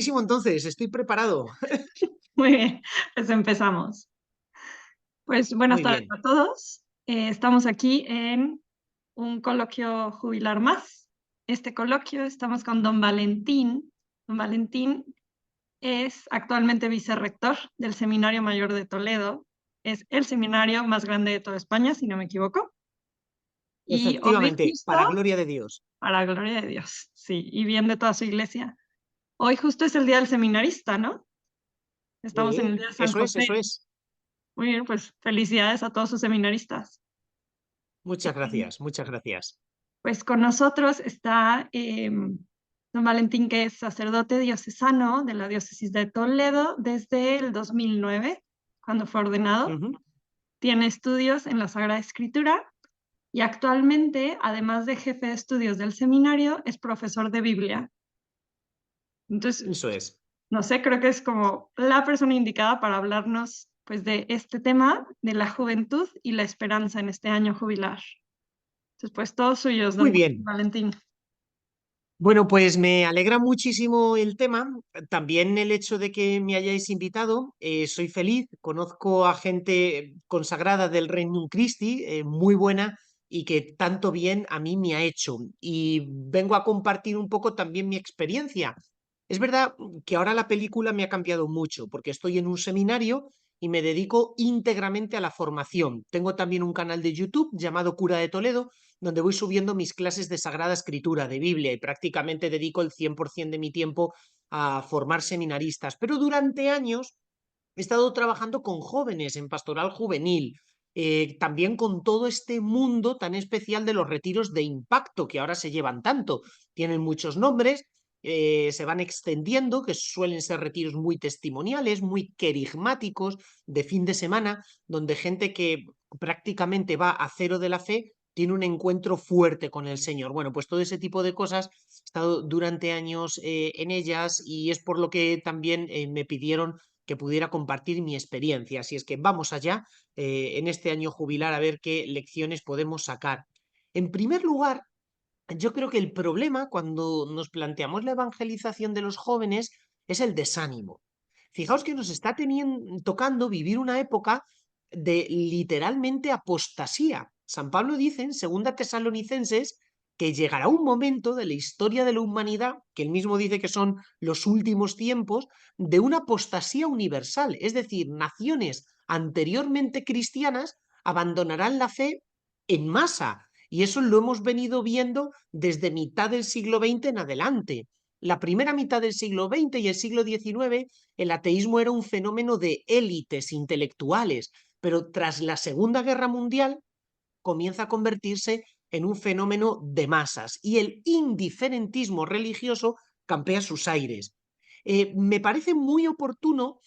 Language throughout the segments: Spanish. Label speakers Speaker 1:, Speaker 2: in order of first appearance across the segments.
Speaker 1: Entonces, estoy preparado.
Speaker 2: Muy bien, pues empezamos. Pues buenas
Speaker 1: Muy
Speaker 2: tardes
Speaker 1: bien.
Speaker 2: a todos. Estamos aquí en un coloquio jubilar más. Este coloquio estamos con don Valentín. Don Valentín es actualmente vicerrector del Seminario Mayor de Toledo. Es el seminario más grande de toda España, si no me equivoco. Y hoy
Speaker 1: Efectivamente,
Speaker 2: justo,
Speaker 1: para gloria de Dios.
Speaker 2: para la gloria de Dios, sí, y bien de toda su iglesia, hoy justo es el Día del Seminarista, ¿no? Estamos en el Día de San
Speaker 1: Eso es,
Speaker 2: José.
Speaker 1: eso es.
Speaker 2: Muy bien, pues felicidades a todos sus seminaristas.
Speaker 1: Muchas gracias, muchas gracias.
Speaker 2: Pues con nosotros está don Valentín, que es sacerdote diocesano de la diócesis de Toledo desde el 2009, cuando fue ordenado.
Speaker 1: Ujú.
Speaker 2: Tiene estudios en la Sagrada Escritura y actualmente, además de jefe de estudios del seminario, es profesor de Biblia. Entonces,
Speaker 1: Eso es.
Speaker 2: no sé, creo que es como la persona indicada para hablarnos pues de este tema de la juventud y la esperanza en este año jubilar. Entonces, pues todos suyos,
Speaker 1: Muy
Speaker 2: don
Speaker 1: bien.
Speaker 2: Valentín.
Speaker 1: Bueno, pues me alegra muchísimo el tema. También el hecho de que me hayáis invitado. Soy feliz. Conozco a gente consagrada del Reino Christi, muy buena y que tanto bien a mí me ha hecho. Y vengo a compartir un poco también mi experiencia. Es verdad que ahora la película me ha cambiado mucho porque estoy en un seminario y me dedico íntegramente a la formación. Tengo también un canal de YouTube llamado Cura de Toledo, donde voy subiendo mis clases de Sagrada Escritura, de Biblia, y prácticamente dedico el 100% de mi tiempo a formar seminaristas. Pero durante años he estado trabajando con jóvenes en pastoral juvenil, también con todo este mundo tan especial de los retiros de impacto que ahora se llevan tanto. Tienen muchos nombres, se van extendiendo, que suelen ser retiros muy testimoniales, muy querigmáticos, de fin de semana, donde gente que prácticamente va a cero de la fe tiene un encuentro fuerte con el Señor. Bueno, pues todo ese tipo de cosas he estado durante años en ellas, y es por lo que también me pidieron que pudiera compartir mi experiencia. Así es que vamos allá en este año jubilar a ver qué lecciones podemos sacar. En primer lugar, yo creo que el problema cuando nos planteamos la evangelización de los jóvenes es el desánimo. Fijaos que nos está tocando vivir una época de literalmente apostasía. San Pablo dice en 2 Tesalonicenses que llegará un momento de la historia de la humanidad, que él mismo dice que son los últimos tiempos, de una apostasía universal. Es decir, naciones anteriormente cristianas abandonarán la fe en masa. Y eso lo hemos venido viendo desde mitad del siglo XX en adelante. La primera mitad del siglo XX y el siglo XIX, el ateísmo era un fenómeno de élites intelectuales, pero tras la Segunda Guerra Mundial comienza a convertirse en un fenómeno de masas y el indiferentismo religioso campea sus aires. Me parece muy oportuno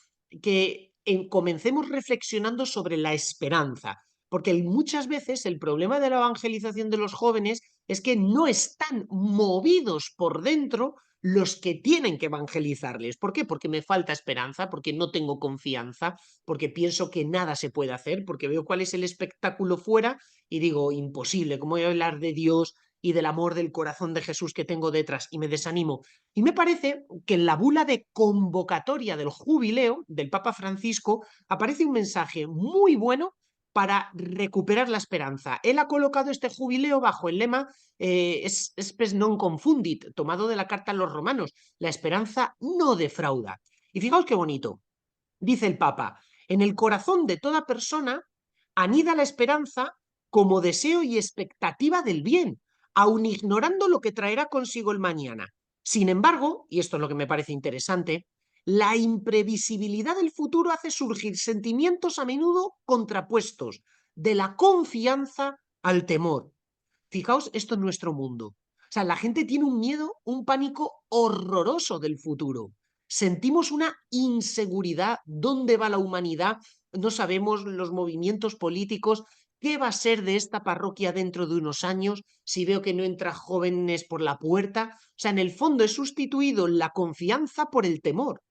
Speaker 1: que comencemos reflexionando sobre la esperanza, porque muchas veces el problema de la evangelización de los jóvenes es que no están movidos por dentro los que tienen que evangelizarles. ¿Por qué? Porque me falta esperanza, porque no tengo confianza, porque pienso que nada se puede hacer, porque veo cuál es el espectáculo fuera y digo, imposible, ¿cómo voy a hablar de Dios y del amor del corazón de Jesús que tengo detrás? Y me desanimo. Y me parece que en la bula de convocatoria del jubileo del Papa Francisco aparece un mensaje muy bueno para recuperar la esperanza. Él ha colocado este jubileo bajo el lema Spes non confundit, tomado de la carta a los romanos. La esperanza no defrauda. Y fijaos qué bonito. Dice el Papa, en el corazón de toda persona anida la esperanza como deseo y expectativa del bien, aun ignorando lo que traerá consigo el mañana. Sin embargo, y esto es lo que me parece interesante, la imprevisibilidad del futuro hace surgir sentimientos a menudo contrapuestos, de la confianza al temor. Fijaos esto en nuestro mundo. O sea, la gente tiene un miedo, un pánico horroroso del futuro. Sentimos una inseguridad. ¿Dónde va la humanidad? No sabemos los movimientos políticos. ¿Qué va a ser de esta parroquia dentro de unos años si veo que no entra jóvenes por la puerta? O sea, en el fondo he sustituido la confianza por el temor.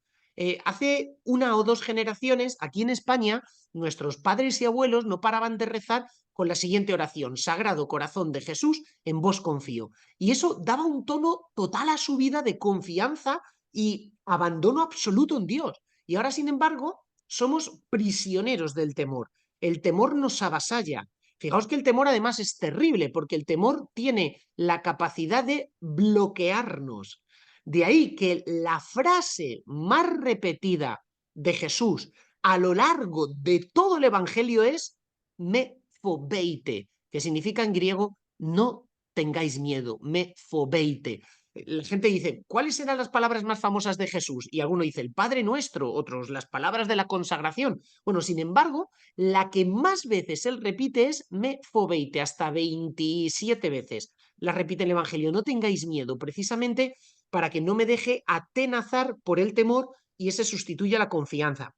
Speaker 1: Hace 1 o 2 generaciones, aquí en España, nuestros padres y abuelos no paraban de rezar con la siguiente oración: Sagrado Corazón de Jesús, en vos confío. Y eso daba un tono total a su vida de confianza y abandono absoluto en Dios. Y ahora, sin embargo, somos prisioneros del temor. El temor nos avasalla. Fijaos que el temor además es terrible, porque el temor tiene la capacidad de bloquearnos. De ahí que la frase más repetida de Jesús a lo largo de todo el Evangelio es me fobeite, que significa en griego no tengáis miedo, me fobeite. La gente dice, ¿cuáles eran las palabras más famosas de Jesús? Y alguno dice, el Padre Nuestro, otros, las palabras de la consagración. Bueno, sin embargo, la que más veces él repite es me fobeite, hasta 27 veces. La repite el Evangelio, no tengáis miedo, precisamente para que no me deje atenazar por el temor y ese sustituya la confianza.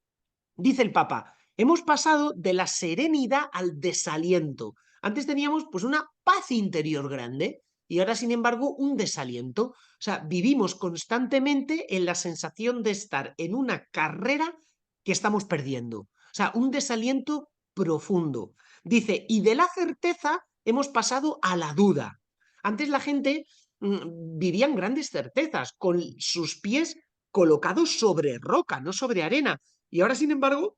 Speaker 1: Dice el Papa, hemos pasado de la serenidad al desaliento. Antes teníamos pues una paz interior grande y ahora sin embargo un desaliento. O sea, vivimos constantemente en la sensación de estar en una carrera que estamos perdiendo. O sea, un desaliento profundo. Dice, y de la certeza hemos pasado a la duda. Antes la gente vivía en grandes certezas, con sus pies colocados sobre roca, no sobre arena. Y ahora, sin embargo,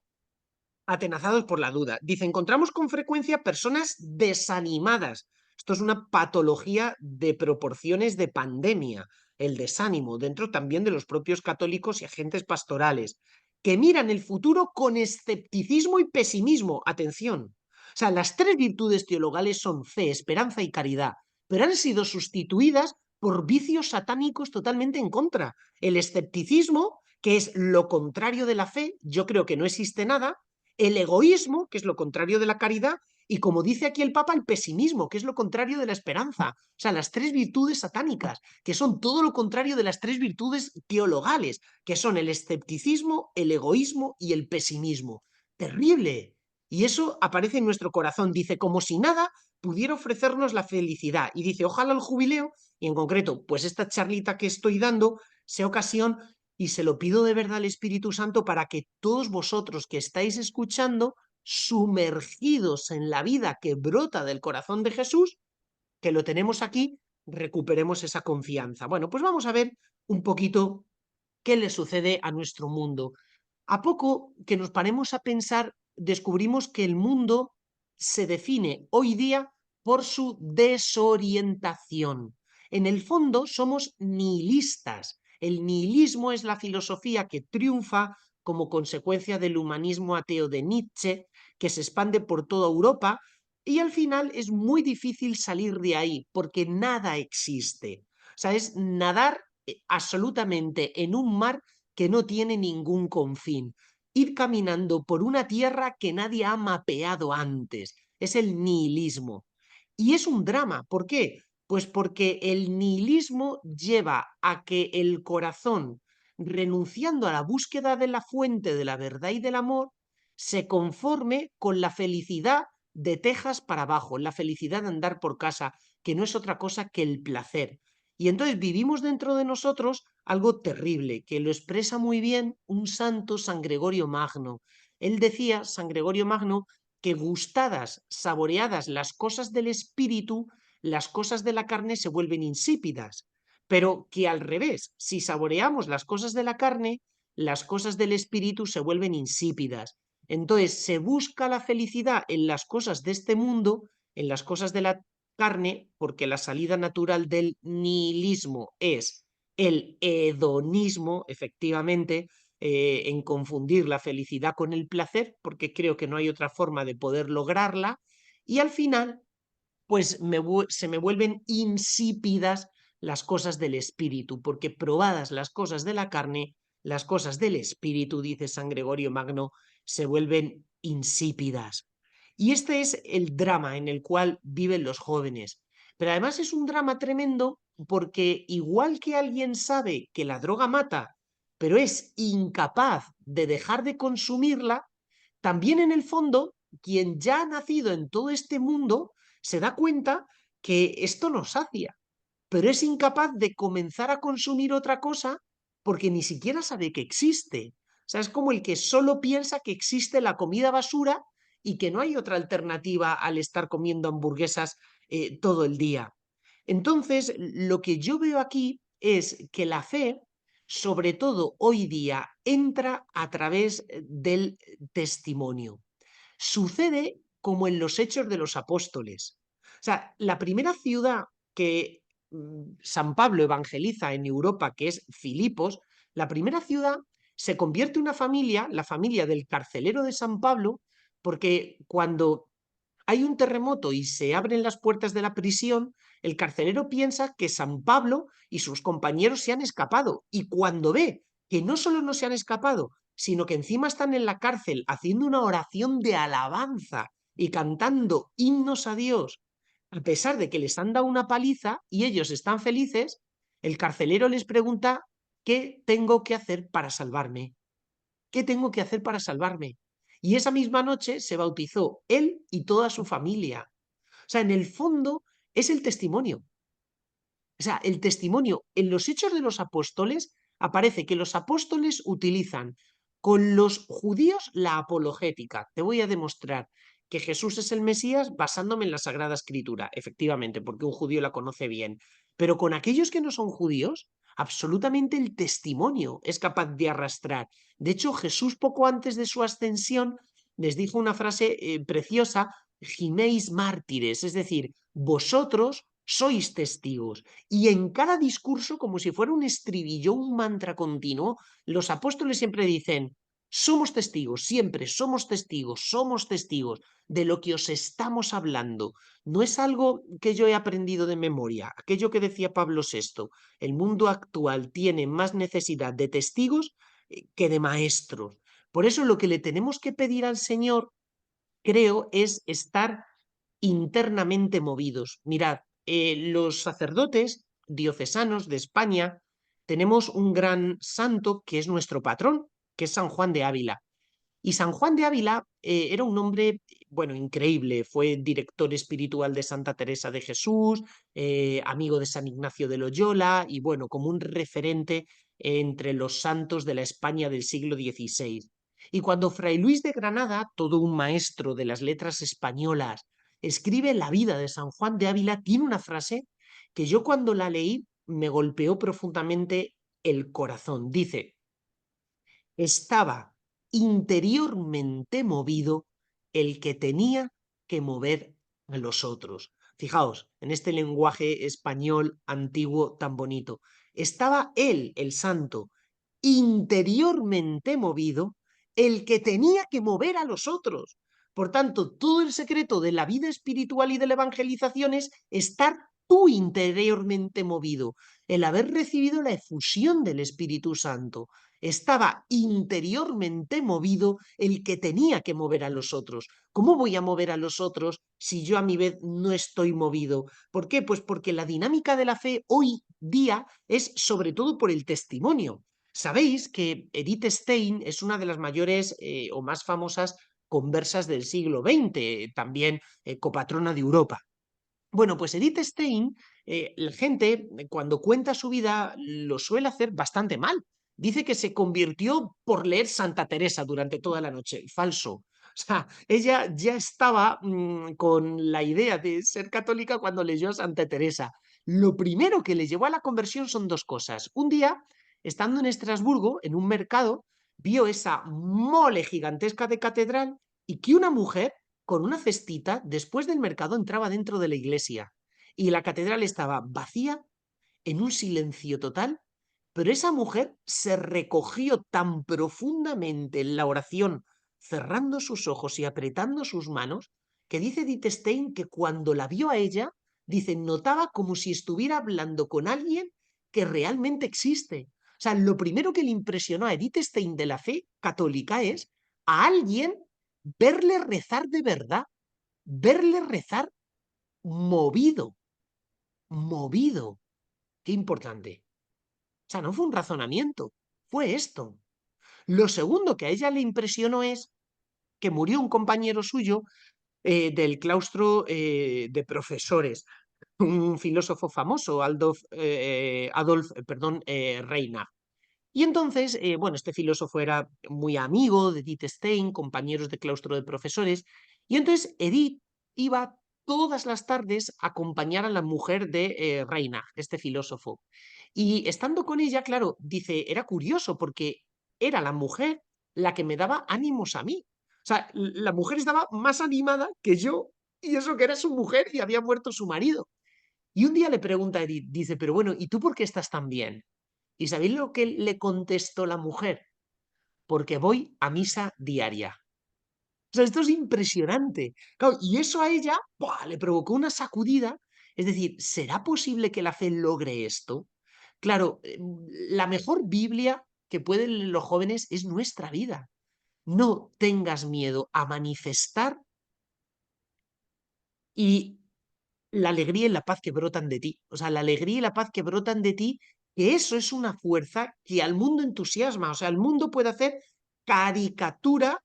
Speaker 1: atenazados por la duda. Dice, encontramos con frecuencia personas desanimadas. Esto es una patología de proporciones de pandemia, el desánimo, dentro también de los propios católicos y agentes pastorales, que miran el futuro con escepticismo y pesimismo. Atención. O sea, las tres virtudes teologales son fe, esperanza y caridad, pero han sido sustituidas por vicios satánicos totalmente en contra. El escepticismo, que es lo contrario de la fe, yo creo que no existe nada, el egoísmo, que es lo contrario de la caridad, y como dice aquí el Papa, el pesimismo, que es lo contrario de la esperanza. O sea, las tres virtudes satánicas, que son todo lo contrario de las tres virtudes teologales, que son el escepticismo, el egoísmo y el pesimismo. Terrible. Y eso aparece en nuestro corazón. Dice, como si nada pudiera ofrecernos la felicidad. Y dice, ojalá el jubileo, y en concreto, pues esta charlita que estoy dando, sea ocasión y se lo pido de verdad al Espíritu Santo para que todos vosotros que estáis escuchando, sumergidos en la vida que brota del corazón de Jesús, que lo tenemos aquí, recuperemos esa confianza. Bueno, pues vamos a ver un poquito qué le sucede a nuestro mundo. A poco que nos paremos a pensar, descubrimos que el mundo se define hoy día por su desorientación. En el fondo somos nihilistas. El nihilismo es la filosofía que triunfa como consecuencia del humanismo ateo de Nietzsche, que se expande por toda Europa, y al final es muy difícil salir de ahí porque nada existe. O sea, es nadar absolutamente en un mar que no tiene ningún confín. Ir caminando por una tierra que nadie ha mapeado antes. Es el nihilismo. Y es un drama. ¿Por qué? Pues porque el nihilismo lleva a que el corazón, renunciando a la búsqueda de la fuente de la verdad y del amor, se conforme con la felicidad de tejas para abajo, la felicidad de andar por casa, que no es otra cosa que el placer. Y entonces vivimos dentro de nosotros algo terrible, que lo expresa muy bien un santo, San Gregorio Magno. Él decía, San Gregorio Magno, que gustadas, saboreadas las cosas del espíritu, las cosas de la carne se vuelven insípidas, pero que al revés, si saboreamos las cosas de la carne, las cosas del espíritu se vuelven insípidas. Entonces se busca la felicidad en las cosas de este mundo, en las cosas de la carne, porque la salida natural del nihilismo es el hedonismo, efectivamente, en confundir la felicidad con el placer, porque creo que no hay otra forma de poder lograrla, y al final, pues se me vuelven insípidas las cosas del espíritu, porque probadas las cosas de la carne, las cosas del espíritu, dice San Gregorio Magno, se vuelven insípidas. Y este es el drama en el cual viven los jóvenes. Pero además es un drama tremendo porque igual que alguien sabe que la droga mata, pero es incapaz de dejar de consumirla, también en el fondo, quien ya ha nacido en todo este mundo se da cuenta que esto nos sacia, pero es incapaz de comenzar a consumir otra cosa porque ni siquiera sabe que existe. O sea, es como el que solo piensa que existe la comida basura y que no hay otra alternativa al estar comiendo hamburguesas todo el día. Entonces, lo que yo veo aquí es que la fe sobre todo hoy día, entra a través del testimonio. Sucede como en los Hechos de los Apóstoles. O sea, la primera ciudad que San Pablo evangeliza en Europa, que es Filipos, la primera ciudad se convierte en una familia, la familia del carcelero de San Pablo, porque cuando hay un terremoto y se abren las puertas de la prisión, el carcelero piensa que San Pablo y sus compañeros se han escapado. Y cuando ve que no solo no se han escapado, sino que encima están en la cárcel haciendo una oración de alabanza y cantando himnos a Dios, a pesar de que les han dado una paliza y ellos están felices, el carcelero les pregunta: ¿qué tengo que hacer para salvarme? ¿Qué tengo que hacer para salvarme? Y esa misma noche se bautizó él y toda su familia. O sea, en el fondo es el testimonio. O sea, el testimonio en los Hechos de los Apóstoles aparece que los apóstoles utilizan con los judíos la apologética. Te voy a demostrar que Jesús es el Mesías basándome en la Sagrada Escritura, efectivamente, porque un judío la conoce bien. Pero con aquellos que no son judíos, absolutamente el testimonio es capaz de arrastrar. De hecho, Jesús poco antes de su ascensión les dijo una frase preciosa: giméis mártires, es decir, vosotros sois testigos. Y en cada discurso, como si fuera un estribillo, un mantra continuo, los apóstoles siempre dicen: somos testigos, siempre somos testigos de lo que os estamos hablando. No es algo que yo he aprendido de memoria, aquello que decía Pablo VI: el mundo actual tiene más necesidad de testigos que de maestros. Por eso lo que le tenemos que pedir al Señor, creo, es estar internamente movidos. Mirad, los sacerdotes diocesanos de España tenemos un gran santo que es nuestro patrón, que es San Juan de Ávila. Y San Juan de Ávila era un hombre, bueno, increíble. Fue director espiritual de Santa Teresa de Jesús, amigo de San Ignacio de Loyola y, bueno, como un referente entre los santos de la España del siglo XVI. Y cuando Fray Luis de Granada, todo un maestro de las letras españolas, escribe la vida de San Juan de Ávila, tiene una frase que yo cuando la leí me golpeó profundamente el corazón. Dice: estaba interiormente movido el que tenía que mover a los otros. Fijaos, en este lenguaje español antiguo tan bonito. Estaba él, el santo, interiormente movido el que tenía que mover a los otros. Por tanto, todo el secreto de la vida espiritual y de la evangelización es estar tú interiormente movido, el haber recibido la efusión del Espíritu Santo. Estaba interiormente movido el que tenía que mover a los otros. ¿Cómo voy a mover a los otros si yo a mi vez no estoy movido? ¿Por qué? Pues porque la dinámica de la fe hoy día es sobre todo por el testimonio. Sabéis que Edith Stein es una de las mayores o más famosas conversas del siglo XX, también copatrona de Europa. Bueno, pues Edith Stein, la gente cuando cuenta su vida lo suele hacer bastante mal. Dice que se convirtió por leer Santa Teresa durante toda la noche. Falso. O sea, ella ya estaba con la idea de ser católica cuando leyó a Santa Teresa. Lo primero que le llevó a la conversión son dos cosas. Un día, estando en Estrasburgo, en un mercado, vio esa mole gigantesca de catedral y que una mujer con una cestita después del mercado entraba dentro de la iglesia y la catedral estaba vacía, en un silencio total, pero esa mujer se recogió tan profundamente en la oración, cerrando sus ojos y apretando sus manos, que dice Edith Stein que cuando la vio a ella, dice, notaba como si estuviera hablando con alguien que realmente existe. O sea, lo primero que le impresionó a Edith Stein de la fe católica es a alguien verle rezar de verdad, verle rezar movido, movido. Qué importante. O sea, no fue un razonamiento, fue esto. Lo segundo que a ella le impresionó es que murió un compañero suyo del claustro de profesores, un filósofo famoso, Reinach. Y entonces, bueno, este filósofo era muy amigo de Edith Stein, compañeros de claustro de profesores, y entonces Edith iba todas las tardes a acompañar a la mujer de Reinach, este filósofo. Y estando con ella, claro, dice, era curioso porque era la mujer la que me daba ánimos a mí. O sea, la mujer estaba más animada que yo, y eso que era su mujer y había muerto su marido. Y un día le pregunta a Edith, dice, pero bueno, ¿y tú por qué estás tan bien? ¿Y sabéis lo que le contestó la mujer? Porque voy a misa diaria. O sea, esto es impresionante. Claro, y eso a ella ¡buah!, le provocó una sacudida. Es decir, ¿será posible que la fe logre esto? Claro, la mejor Biblia que pueden leer los jóvenes es nuestra vida. No tengas miedo a manifestar y la alegría y la paz que brotan de ti. O sea, la alegría y la paz que brotan de ti, que eso es una fuerza que al mundo entusiasma. O sea, el mundo puede hacer caricatura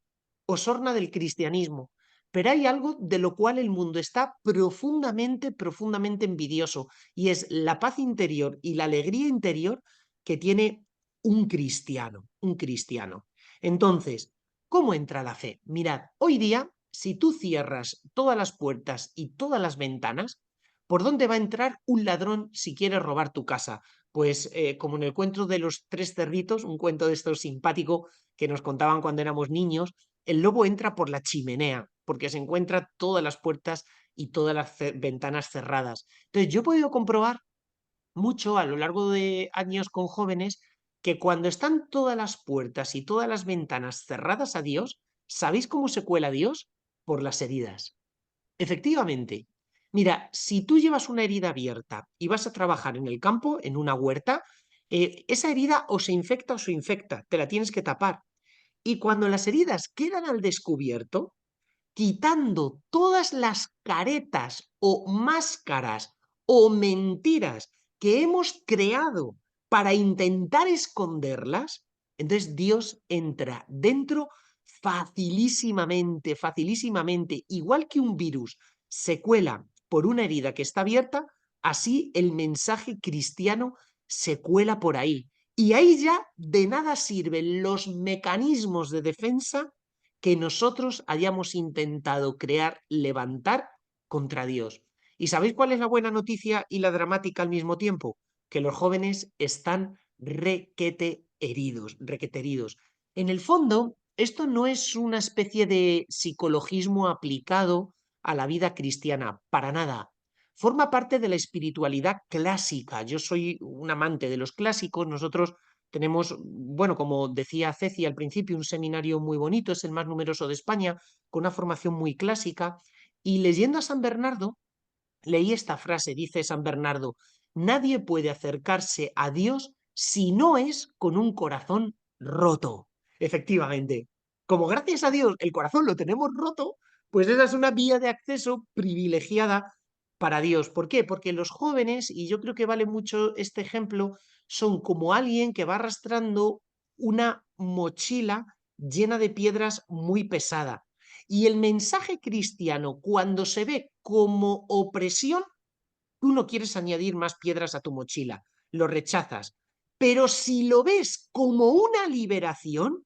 Speaker 1: o sorna del cristianismo, pero hay algo de lo cual el mundo está profundamente, profundamente envidioso, y es la paz interior y la alegría interior que tiene un cristiano, un cristiano. Entonces, ¿cómo entra la fe? Mirad, hoy día, si tú cierras todas las puertas y todas las ventanas, ¿por dónde va a entrar un ladrón si quiere robar tu casa? Pues como en el cuento de los tres cerditos, un cuento de estos simpático que nos contaban cuando éramos niños, el lobo entra por la chimenea porque se encuentra todas las puertas y todas las ventanas cerradas. Entonces yo he podido comprobar mucho a lo largo de años con jóvenes que cuando están todas las puertas y todas las ventanas cerradas a Dios, ¿sabéis cómo se cuela Dios? Por las heridas. Efectivamente. Mira, si tú llevas una herida abierta y vas a trabajar en el campo, en una huerta, esa herida o se infecta o se infecta, te la tienes que tapar. Y cuando las heridas quedan al descubierto, quitando todas las caretas o máscaras o mentiras que hemos creado para intentar esconderlas, entonces Dios entra dentro facilísimamente, facilísimamente, igual que un virus se cuela por una herida que está abierta, así el mensaje cristiano se cuela por ahí. Y ahí ya de nada sirven los mecanismos de defensa que nosotros hayamos intentado crear, levantar contra Dios. ¿Y sabéis cuál es la buena noticia y la dramática al mismo tiempo? Que los jóvenes están requete heridos, requete heridos. En el fondo, esto no es una especie de psicologismo aplicado a la vida cristiana, para nada. Forma parte de la espiritualidad clásica. Yo soy un amante de los clásicos. Nosotros tenemos, bueno, como decía Ceci al principio, un seminario muy bonito, es el más numeroso de España, con una formación muy clásica. Y leyendo a San Bernardo, leí esta frase, dice San Bernardo, nadie puede acercarse a Dios si no es con un corazón roto. Efectivamente, como gracias a Dios el corazón lo tenemos roto, pues esa es una vía de acceso privilegiada para Dios. ¿Por qué? Porque los jóvenes, y yo creo que vale mucho este ejemplo, son como alguien que va arrastrando una mochila llena de piedras muy pesada. Y el mensaje cristiano, cuando se ve como opresión, tú no quieres añadir más piedras a tu mochila, lo rechazas. Pero si lo ves como una liberación,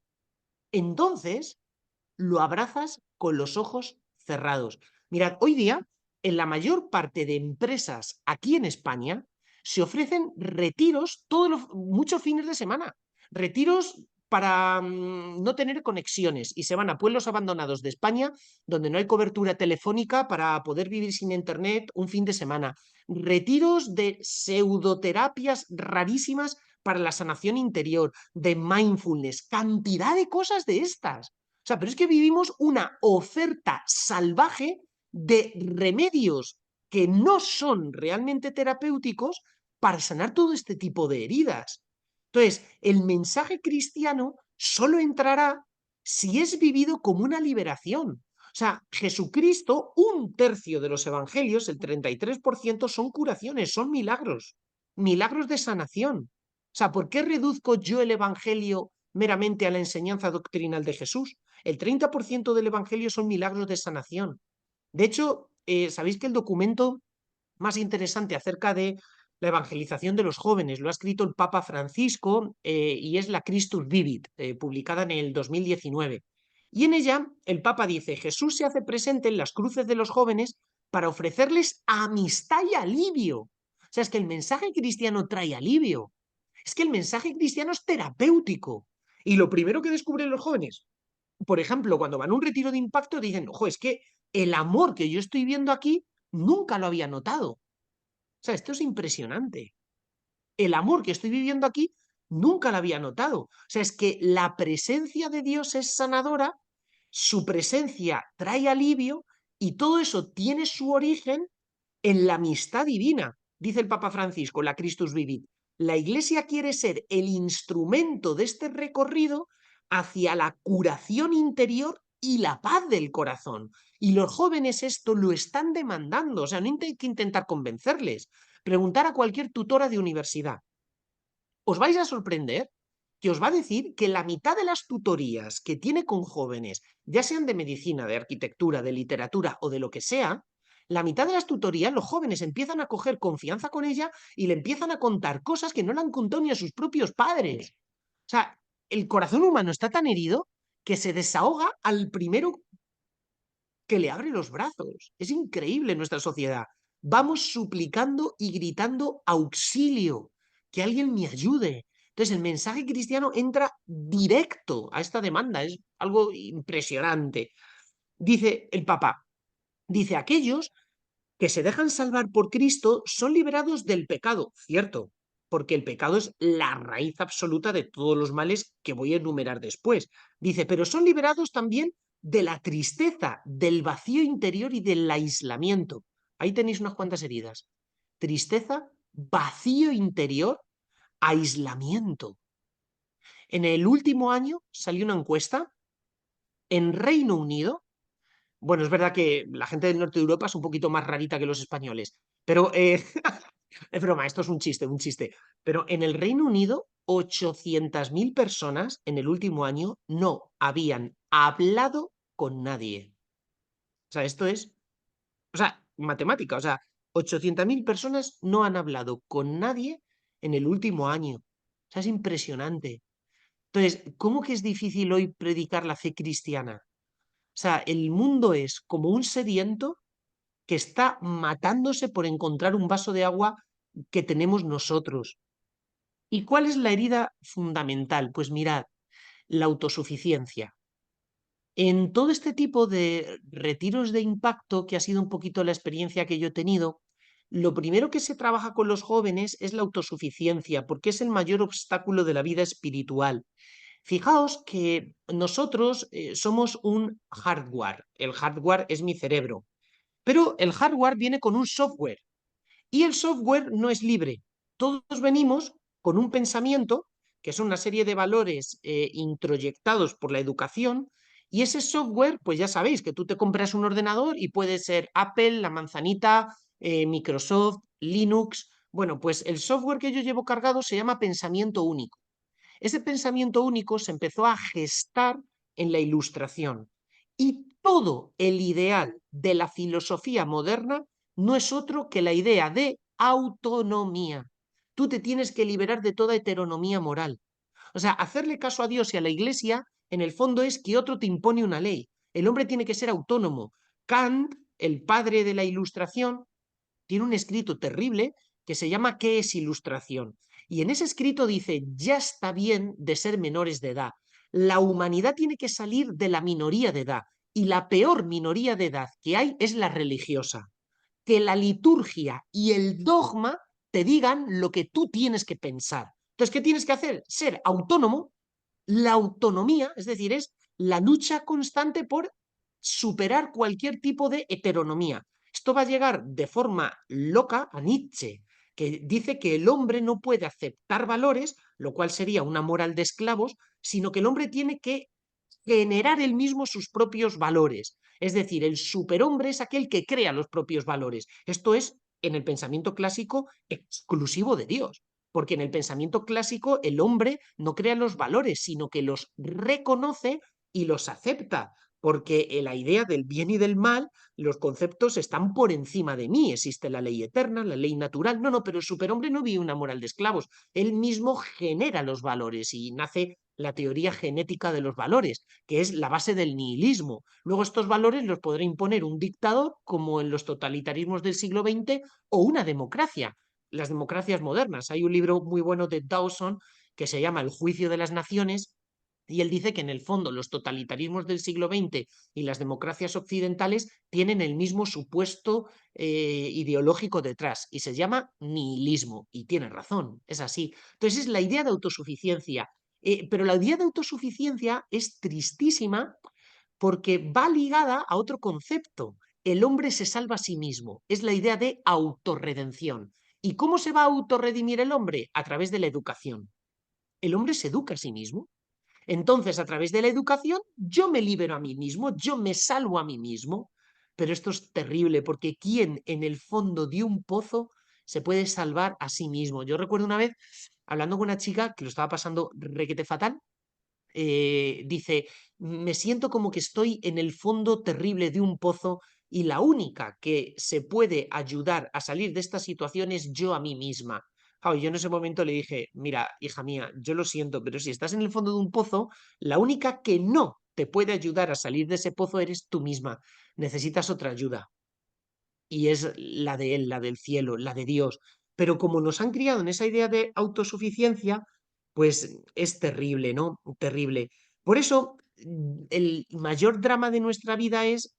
Speaker 1: entonces lo abrazas con los ojos cerrados. Mirad, hoy día, en la mayor parte de empresas aquí en España, se ofrecen retiros muchos fines de semana. Retiros para no tener conexiones y se van a pueblos abandonados de España donde no hay cobertura telefónica para poder vivir sin internet un fin de semana. Retiros de pseudoterapias rarísimas para la sanación interior, de mindfulness, cantidad de cosas de estas. O sea, pero es que vivimos una oferta salvaje de remedios que no son realmente terapéuticos para sanar todo este tipo de heridas. Entonces, el mensaje cristiano solo entrará si es vivido como una liberación. O sea, Jesucristo, un tercio de los evangelios, el 33%, son curaciones, son milagros, milagros de sanación. O sea, ¿por qué reduzco yo el evangelio meramente a la enseñanza doctrinal de Jesús? El 30% del Evangelio son milagros de sanación. De hecho, sabéis que el documento más interesante acerca de la evangelización de los jóvenes lo ha escrito el Papa Francisco y es la Christus Vivit, publicada en el 2019. Y en ella el Papa dice, Jesús se hace presente en las cruces de los jóvenes para ofrecerles amistad y alivio. O sea, es que el mensaje cristiano trae alivio. Es que el mensaje cristiano es terapéutico. Y lo primero que descubren los jóvenes, por ejemplo, cuando van a un retiro de impacto, dicen, ojo, es que el amor que yo estoy viendo aquí nunca lo había notado. O sea, esto es impresionante. El amor que estoy viviendo aquí nunca lo había notado. O sea, es que la presencia de Dios es sanadora, su presencia trae alivio y todo eso tiene su origen en la amistad divina. Dice el Papa Francisco, la Christus Vivit. La Iglesia quiere ser el instrumento de este recorrido hacia la curación interior y la paz del corazón. Y los jóvenes esto lo están demandando. O sea, no hay que intentar convencerles. Preguntar a cualquier tutora de universidad. Os vais a sorprender que os va a decir que la mitad de las tutorías que tiene con jóvenes, ya sean de medicina, de arquitectura, de literatura o de lo que sea, la mitad de las tutorías los jóvenes empiezan a coger confianza con ella y le empiezan a contar cosas que no le han contado ni a sus propios padres. O sea, el corazón humano está tan herido que se desahoga al primero que le abre los brazos. Es increíble nuestra sociedad. Vamos suplicando y gritando auxilio, que alguien me ayude. Entonces el mensaje cristiano entra directo a esta demanda, es algo impresionante. Dice el Papa, dice, aquellos que se dejan salvar por Cristo son liberados del pecado, cierto, porque el pecado es la raíz absoluta de todos los males que voy a enumerar después. Dice, pero son liberados también de la tristeza, del vacío interior y del aislamiento. Ahí tenéis unas cuantas heridas. Tristeza, vacío interior, aislamiento. En el último año salió una encuesta en Reino Unido. Bueno, es verdad que la gente del norte de Europa es un poquito más rarita que los españoles, pero es broma, esto es un chiste, un chiste. Pero en el Reino Unido, 800.000 personas en el último año no habían hablado con nadie. O sea, esto es, o sea, matemática, o sea, 800.000 personas no han hablado con nadie en el último año. O sea, es impresionante. Entonces, ¿cómo que es difícil hoy predicar la fe cristiana? O sea, el mundo es como un sediento que está matándose por encontrar un vaso de agua que tenemos nosotros. ¿Y cuál es la herida fundamental? Pues mirad, la autosuficiencia. En todo este tipo de retiros de impacto, que ha sido un poquito la experiencia que yo he tenido, lo primero que se trabaja con los jóvenes es la autosuficiencia, porque es el mayor obstáculo de la vida espiritual. Fijaos que nosotros somos un hardware. El hardware es mi cerebro, pero el hardware viene con un software. Y el software no es libre. Todos venimos con un pensamiento, que son una serie de valores introyectados por la educación, y ese software, pues ya sabéis que tú te compras un ordenador y puede ser Apple, la manzanita, Microsoft, Linux. Bueno, pues el software que yo llevo cargado se llama pensamiento único. Ese pensamiento único se empezó a gestar en la Ilustración. Y todo el ideal de la filosofía moderna no es otro que la idea de autonomía. Tú te tienes que liberar de toda heteronomía moral. O sea, hacerle caso a Dios y a la Iglesia, en el fondo es que otro te impone una ley. El hombre tiene que ser autónomo. Kant, el padre de la Ilustración, tiene un escrito terrible que se llama ¿Qué es ilustración? Y en ese escrito dice, ya está bien de ser menores de edad. La humanidad tiene que salir de la minoría de edad. Y la peor minoría de edad que hay es la religiosa. Que la liturgia y el dogma te digan lo que tú tienes que pensar. Entonces, ¿qué tienes que hacer? Ser autónomo. La autonomía, es decir, es la lucha constante por superar cualquier tipo de heteronomía. Esto va a llegar de forma loca a Nietzsche, que dice que el hombre no puede aceptar valores, lo cual sería una moral de esclavos, sino que el hombre tiene que generar él mismo sus propios valores. Es decir, el superhombre es aquel que crea los propios valores. Esto es, en el pensamiento clásico, exclusivo de Dios, porque en el pensamiento clásico el hombre no crea los valores, sino que los reconoce y los acepta, porque la idea del bien y del mal, los conceptos están por encima de mí. Existe la ley eterna, la ley natural. No, no, pero el superhombre no vive una moral de esclavos. Él mismo genera los valores y nace la teoría genética de los valores, que es la base del nihilismo. Luego estos valores los podrá imponer un dictador, como en los totalitarismos del siglo XX, o una democracia. las democracias modernas. Hay un libro muy bueno de Dawson que se llama El juicio de las naciones, y él dice que en el fondo los totalitarismos del siglo XX y las democracias occidentales tienen el mismo supuesto ideológico detrás, y se llama nihilismo, y tiene razón, es así. Entonces es la idea de autosuficiencia, pero la idea de autosuficiencia es tristísima porque va ligada a otro concepto. El hombre se salva a sí mismo, es la idea de autorredención. ¿Y cómo se va a autorredimir el hombre? A través de la educación. El hombre se educa a sí mismo. Entonces, a través de la educación, yo me libero a mí mismo, yo me salvo a mí mismo. Pero esto es terrible, porque ¿quién en el fondo de un pozo se puede salvar a sí mismo? Yo recuerdo una vez, hablando con una chica que lo estaba pasando requete fatal, dice, me siento como que estoy en el fondo terrible de un pozo y la única que se puede ayudar a salir de esta situación es yo a mí misma. Claro, yo en ese momento le dije, mira, hija mía, yo lo siento, pero si estás en el fondo de un pozo, la única que no te puede ayudar a salir de ese pozo eres tú misma. Necesitas otra ayuda, y es la de Él, la del cielo, la de Dios. Pero como nos han criado en esa idea de autosuficiencia, pues es terrible, ¿no? Terrible. Por eso, el mayor drama de nuestra vida es,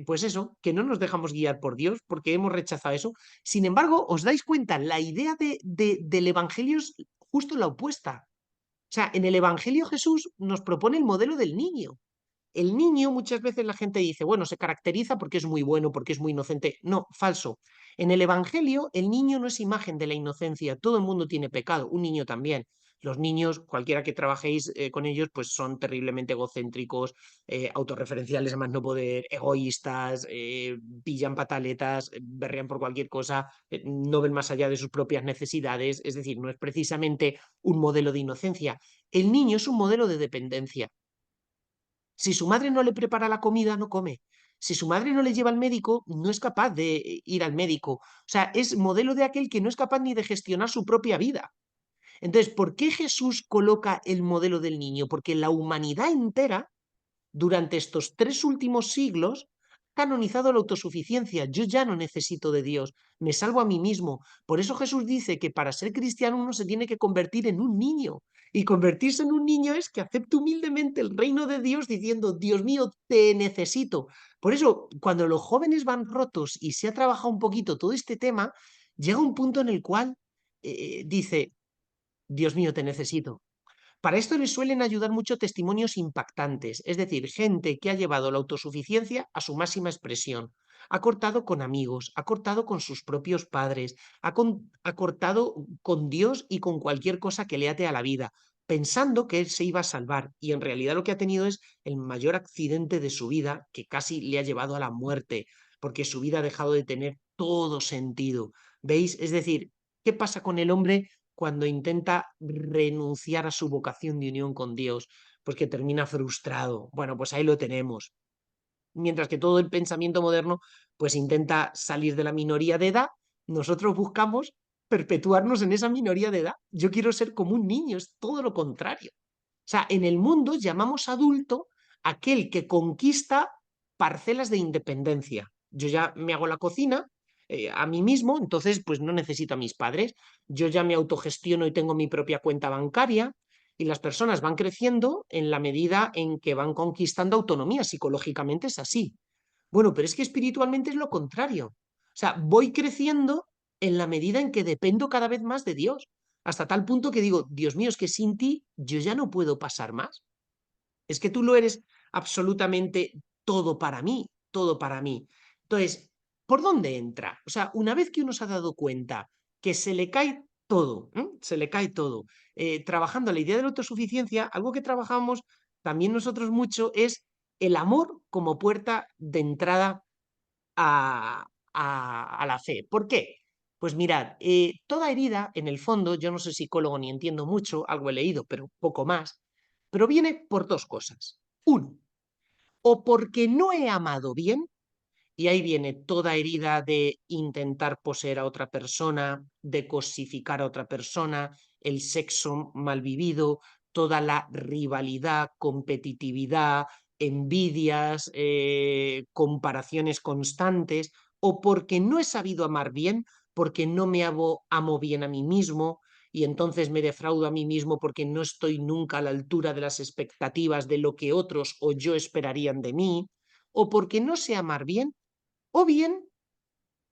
Speaker 1: pues eso, que no nos dejamos guiar por Dios, porque hemos rechazado eso. Sin embargo, os dais cuenta, la idea del Evangelio es justo la opuesta. O sea, en el Evangelio Jesús nos propone el modelo del niño. El niño, muchas veces la gente dice, bueno, se caracteriza porque es muy bueno, porque es muy inocente. No, falso. En el Evangelio, el niño no es imagen de la inocencia. Todo el mundo tiene pecado, un niño también. Los niños, cualquiera que trabajéis con ellos, pues son terriblemente egocéntricos, autorreferenciales a más no poder, egoístas, pillan pataletas, berrean por cualquier cosa, no ven más allá de sus propias necesidades. Es decir, no es precisamente un modelo de inocencia. El niño es un modelo de dependencia. Si su madre no le prepara la comida, no come. Si su madre no le lleva al médico, no es capaz de ir al médico. O sea, es modelo de aquel que no es capaz ni de gestionar su propia vida. Entonces, ¿por qué Jesús coloca el modelo del niño? Porque la humanidad entera durante estos 3 últimos siglos, canonizado la autosuficiencia. Yo ya no necesito de Dios, me salvo a mí mismo. Por eso Jesús dice que para ser cristiano uno se tiene que convertir en un niño. Y convertirse en un niño es que acepte humildemente el reino de Dios diciendo, Dios mío, te necesito. Por eso, cuando los jóvenes van rotos y se ha trabajado un poquito todo este tema, llega un punto en el cual dice, Dios mío, te necesito. Para esto les suelen ayudar mucho testimonios impactantes, es decir, gente que ha llevado la autosuficiencia a su máxima expresión. Ha cortado con amigos, ha cortado con sus propios padres, ha cortado con Dios y con cualquier cosa que le ate a la vida, pensando que él se iba a salvar, y en realidad lo que ha tenido es el mayor accidente de su vida, que casi le ha llevado a la muerte, porque su vida ha dejado de tener todo sentido. ¿Veis? Es decir, ¿qué pasa con el hombre cuando intenta renunciar a su vocación de unión con Dios? Pues que termina frustrado. Bueno, pues ahí lo tenemos. Mientras que todo el pensamiento moderno pues intenta salir de la minoría de edad, nosotros buscamos perpetuarnos en esa minoría de edad. Yo quiero ser como un niño, es todo lo contrario. O sea, en el mundo llamamos adulto aquel que conquista parcelas de independencia. Yo ya me hago la cocina a mí mismo, entonces pues no necesito a mis padres. Yo ya me autogestiono y tengo mi propia cuenta bancaria, y las personas van creciendo en la medida en que van conquistando autonomía. Psicológicamente es así. Bueno, pero es que espiritualmente es lo contrario. O sea, voy creciendo en la medida en que dependo cada vez más de Dios, hasta tal punto que digo, Dios mío, es que sin ti yo ya no puedo pasar más. Es que tú lo eres absolutamente todo para mí, todo para mí. Entonces, ¿por dónde entra? O sea, una vez que uno se ha dado cuenta que se le cae todo, se le cae todo, trabajando la idea de la autosuficiencia, algo que trabajamos también nosotros mucho es el amor como puerta de entrada a la fe. ¿Por qué? Pues mirad, toda herida, en el fondo, yo no soy psicólogo ni entiendo mucho, algo he leído, pero poco más, pero viene por dos cosas. Uno, o porque no he amado bien, y ahí viene toda herida de intentar poseer a otra persona, de cosificar a otra persona, el sexo mal vivido, toda la rivalidad, competitividad, envidias, comparaciones constantes, o porque no he sabido amar bien, porque no me amo bien a mí mismo y entonces me defraudo a mí mismo porque no estoy nunca a la altura de las expectativas de lo que otros o yo esperarían de mí, o porque no sé amar bien, o bien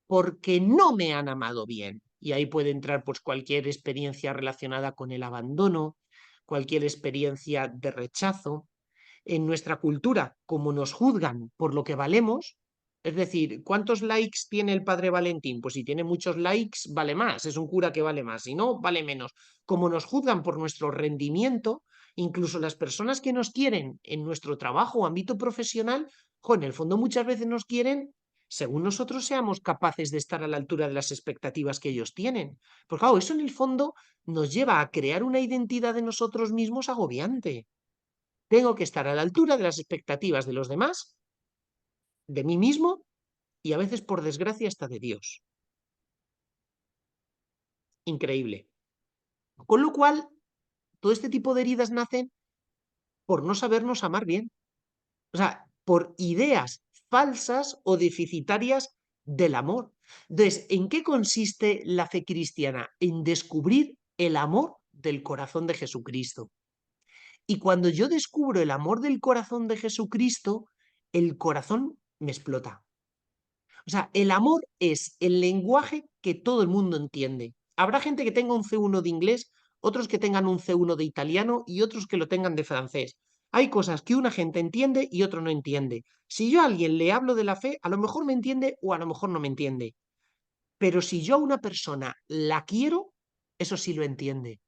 Speaker 1: porque no me han amado bien. Y ahí puede entrar pues cualquier experiencia relacionada con el abandono, cualquier experiencia de rechazo. En nuestra cultura, como nos juzgan por lo que valemos, es decir, ¿cuántos likes tiene el padre Valentín? Pues si tiene muchos likes, vale más, es un cura que vale más, si no, vale menos. Como nos juzgan por nuestro rendimiento, incluso las personas que nos quieren en nuestro trabajo o ámbito profesional, en el fondo muchas veces nos quieren según nosotros seamos capaces de estar a la altura de las expectativas que ellos tienen. Porque claro, eso en el fondo nos lleva a crear una identidad de nosotros mismos agobiante. Tengo que estar a la altura de las expectativas de los demás, de mí mismo y a veces, por desgracia, hasta de Dios. Increíble. Con lo cual, todo este tipo de heridas nacen por no sabernos amar bien. O sea, por ideas falsas o deficitarias del amor. Entonces, ¿en qué consiste la fe cristiana? En descubrir el amor del corazón de Jesucristo. Y cuando yo descubro el amor del corazón de Jesucristo, el corazón me explota. O sea, el amor es el lenguaje que todo el mundo entiende. Habrá gente que tenga un C1 de inglés, otros que tengan un C1 de italiano y otros que lo tengan de francés. Hay cosas que una gente entiende y otro no entiende. Si yo a alguien le hablo de la fe, a lo mejor me entiende o a lo mejor no me entiende. Pero si yo a una persona la quiero, eso sí lo entiende.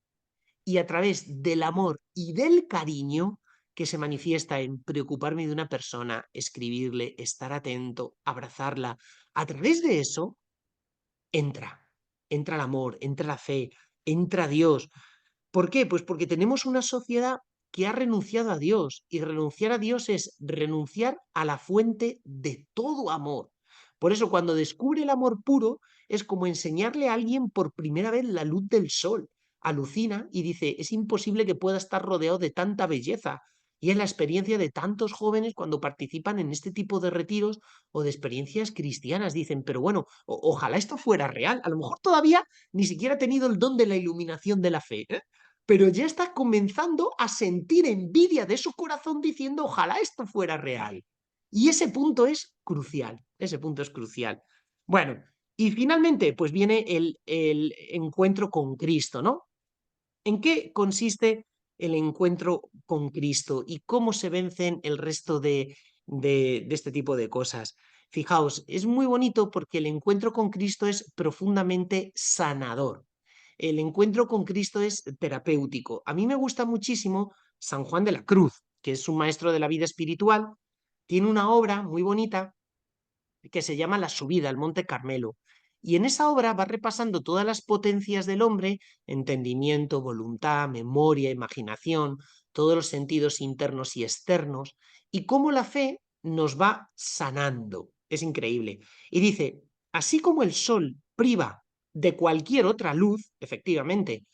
Speaker 1: Y a través del amor y del cariño que se manifiesta en preocuparme de una persona, escribirle, estar atento, abrazarla, a través de eso entra el amor, entra la fe, entra Dios. ¿Por qué? Pues porque tenemos una sociedad que ha renunciado a Dios y renunciar a Dios es renunciar a la fuente de todo amor. Por eso cuando descubre el amor puro es como enseñarle a alguien por primera vez la luz del sol. Alucina y dice, es imposible que pueda estar rodeado de tanta belleza. Y es la experiencia de tantos jóvenes cuando participan en este tipo de retiros o de experiencias cristianas. Dicen, pero bueno, ojalá esto fuera real. A lo mejor todavía ni siquiera ha tenido el don de la iluminación de la fe, ¿eh? Pero ya está comenzando a sentir envidia de su corazón diciendo, ojalá esto fuera real. Y ese punto es crucial, ese punto es crucial. Bueno, y finalmente, pues viene el encuentro con Cristo, ¿no? ¿En qué consiste el encuentro con Cristo y cómo se vencen el resto de este tipo de cosas? Fijaos, es muy bonito porque el encuentro con Cristo es profundamente sanador. El encuentro con Cristo es terapéutico. A mí me gusta muchísimo San Juan de la Cruz, que es un maestro de la vida espiritual. Tiene una obra muy bonita que se llama La subida al Monte Carmelo. Y en esa obra va repasando todas las potencias del hombre, entendimiento, voluntad, memoria, imaginación, todos los sentidos internos y externos, y cómo la fe nos va sanando. Es increíble. Y dice, así como el sol priva de cualquier otra luz, efectivamente,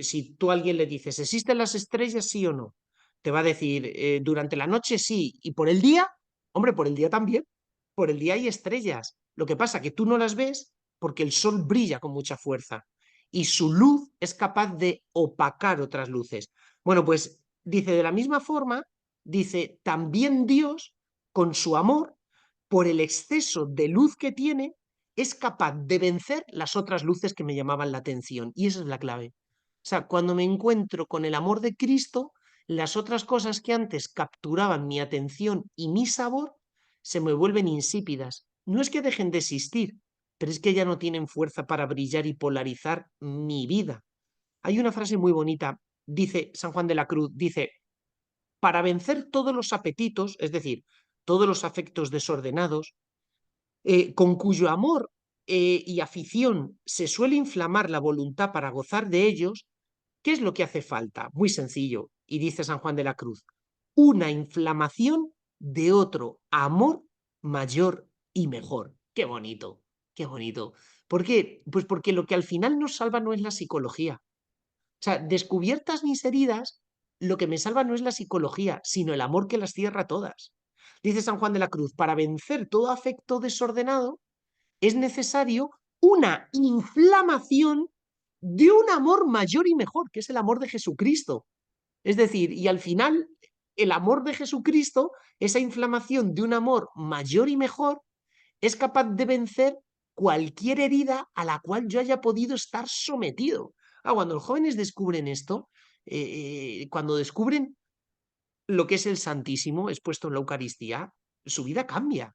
Speaker 1: si tú a alguien le dices, ¿existen las estrellas, sí o no? Te va a decir, durante la noche sí, y por el día, hombre, por el día también. Por el día hay estrellas. Lo que pasa es que tú no las ves porque el sol brilla con mucha fuerza y su luz es capaz de opacar otras luces. Bueno, pues dice de la misma forma, dice también Dios, con su amor, por el exceso de luz que tiene, es capaz de vencer las otras luces que me llamaban la atención. Y esa es la clave. O sea, cuando me encuentro con el amor de Cristo, las otras cosas que antes capturaban mi atención y mi sabor se me vuelven insípidas. No es que dejen de existir, pero es que ya no tienen fuerza para brillar y polarizar mi vida. Hay una frase muy bonita, dice San Juan de la Cruz, dice, para vencer todos los apetitos, es decir, todos los afectos desordenados, con cuyo amor y afición se suele inflamar la voluntad para gozar de ellos, ¿qué es lo que hace falta? Muy sencillo, y dice San Juan de la Cruz, una inflamación de otro amor mayor y mejor. Qué bonito, qué bonito. ¿Por qué? Pues porque lo que al final nos salva no es la psicología. O sea, descubiertas mis heridas, lo que me salva no es la psicología, sino el amor que las cierra todas. Dice San Juan de la Cruz, para vencer todo afecto desordenado, es necesario una inflamación de un amor mayor y mejor, que es el amor de Jesucristo. Es decir, y al final, el amor de Jesucristo, esa inflamación de un amor mayor y mejor, es capaz de vencer cualquier herida a la cual yo haya podido estar sometido. Cuando los jóvenes descubren esto, cuando descubren lo que es el Santísimo expuesto en la Eucaristía, su vida cambia.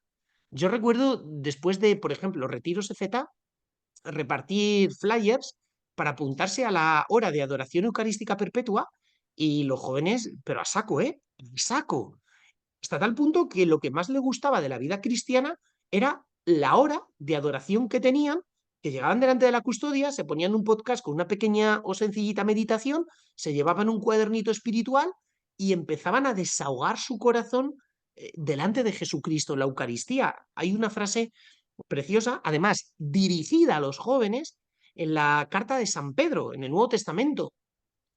Speaker 1: Yo recuerdo después de, por ejemplo, retiros EZ, repartir flyers para apuntarse a la hora de adoración eucarística perpetua y los jóvenes, pero a saco, ¿eh? A saco. Hasta tal punto que lo que más le gustaba de la vida cristiana era la hora de adoración que tenían, que llegaban delante de la custodia, se ponían un podcast con una pequeña o sencillita meditación, se llevaban un cuadernito espiritual y empezaban a desahogar su corazón delante de Jesucristo en la Eucaristía. Hay una frase preciosa, además dirigida a los jóvenes, en la carta de San Pedro, en el Nuevo Testamento,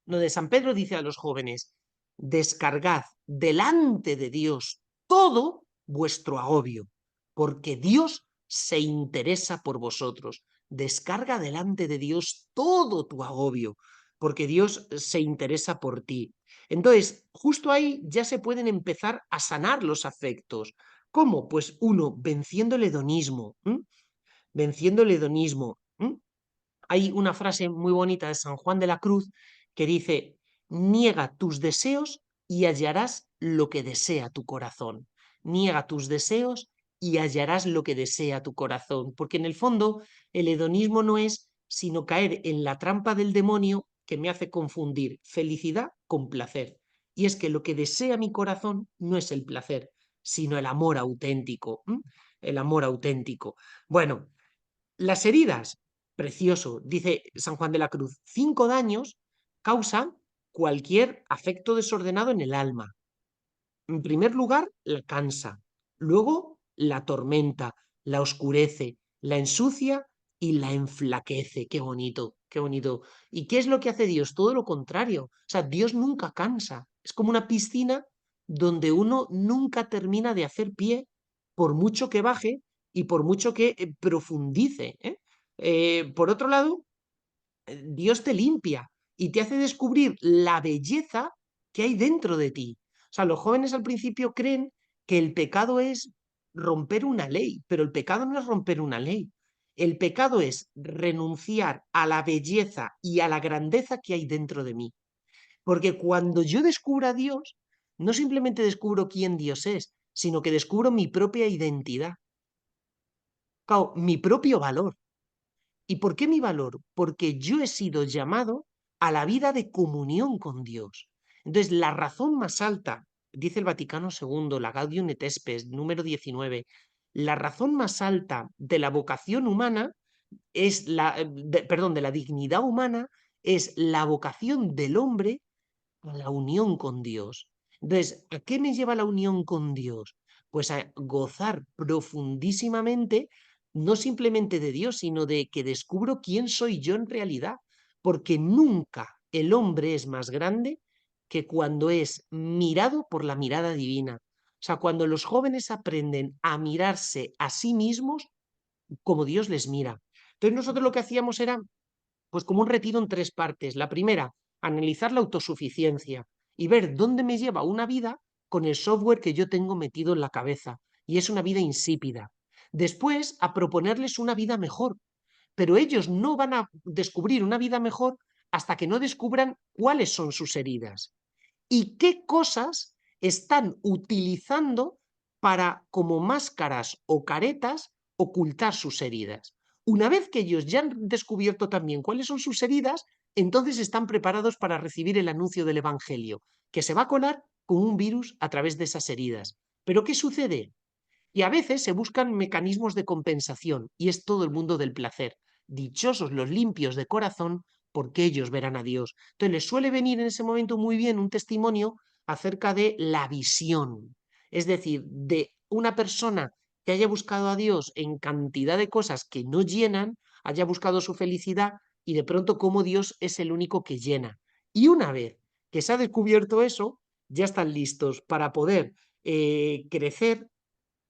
Speaker 1: donde San Pedro dice a los jóvenes: descargad delante de Dios todo vuestro agobio, porque Dios se interesa por vosotros. Descarga delante de Dios todo tu agobio, porque Dios se interesa por ti. Entonces, justo ahí ya se pueden empezar a sanar los afectos. ¿Cómo? Pues uno, venciendo el hedonismo. Venciendo el hedonismo. Hay una frase muy bonita de San Juan de la Cruz que dice: niega tus deseos y hallarás lo que desea tu corazón. Niega tus deseos y hallarás lo que desea tu corazón. Porque en el fondo el hedonismo no es sino caer en la trampa del demonio que me hace confundir felicidad con placer. Y es que lo que desea mi corazón no es el placer, sino el amor auténtico. El amor auténtico. Bueno, las heridas, precioso, dice San Juan de la Cruz, 5 daños causan cualquier afecto desordenado en el alma. En primer lugar, la cansa, luego la tormenta, la oscurece, la ensucia y la enflaquece. Qué bonito, qué bonito. ¿Y qué es lo que hace Dios? Todo lo contrario. O sea, Dios nunca cansa. Es como una piscina donde uno nunca termina de hacer pie, por mucho que baje y por mucho que profundice. Por otro lado, Dios te limpia y te hace descubrir la belleza que hay dentro de ti. O sea, los jóvenes al principio creen que el pecado es romper una ley, pero el pecado no es romper una ley. El pecado es renunciar a la belleza y a la grandeza que hay dentro de mí. Porque cuando yo descubro a Dios, no simplemente descubro quién Dios es, sino que descubro mi propia identidad, claro, mi propio valor. ¿Y por qué mi valor? Porque yo he sido llamado a la vida de comunión con Dios. Entonces, la razón más alta, dice el Vaticano II, la Gaudium et Spes, número 19, la razón más alta de la vocación humana es perdón, de la dignidad humana es la vocación del hombre a la unión con Dios. Entonces, ¿a qué me lleva la unión con Dios? Pues a gozar profundísimamente, no simplemente de Dios, sino de que descubro quién soy yo en realidad, porque nunca el hombre es más grande que cuando es mirado por la mirada divina. O sea, cuando los jóvenes aprenden a mirarse a sí mismos como Dios les mira. Entonces nosotros lo que hacíamos era pues como un retiro en 3 partes. La primera, analizar la autosuficiencia y ver dónde me lleva una vida con el software que yo tengo metido en la cabeza. Y es una vida insípida. Después, a proponerles una vida mejor. Pero ellos no van a descubrir una vida mejor hasta que no descubran cuáles son sus heridas y qué cosas están utilizando para, como máscaras o caretas, ocultar sus heridas. Una vez que ellos ya han descubierto también cuáles son sus heridas, entonces están preparados para recibir el anuncio del Evangelio, que se va a colar con un virus a través de esas heridas. ¿Pero qué sucede? Y a veces se buscan mecanismos de compensación, y es todo el mundo del placer. Dichosos los limpios de corazón, porque ellos verán a Dios. Entonces les suele venir en ese momento muy bien un testimonio acerca de la visión, es decir, de una persona que haya buscado a Dios en cantidad de cosas que no llenan, haya buscado su felicidad y de pronto cómo Dios es el único que llena. Y una vez que se ha descubierto eso, ya están listos para poder crecer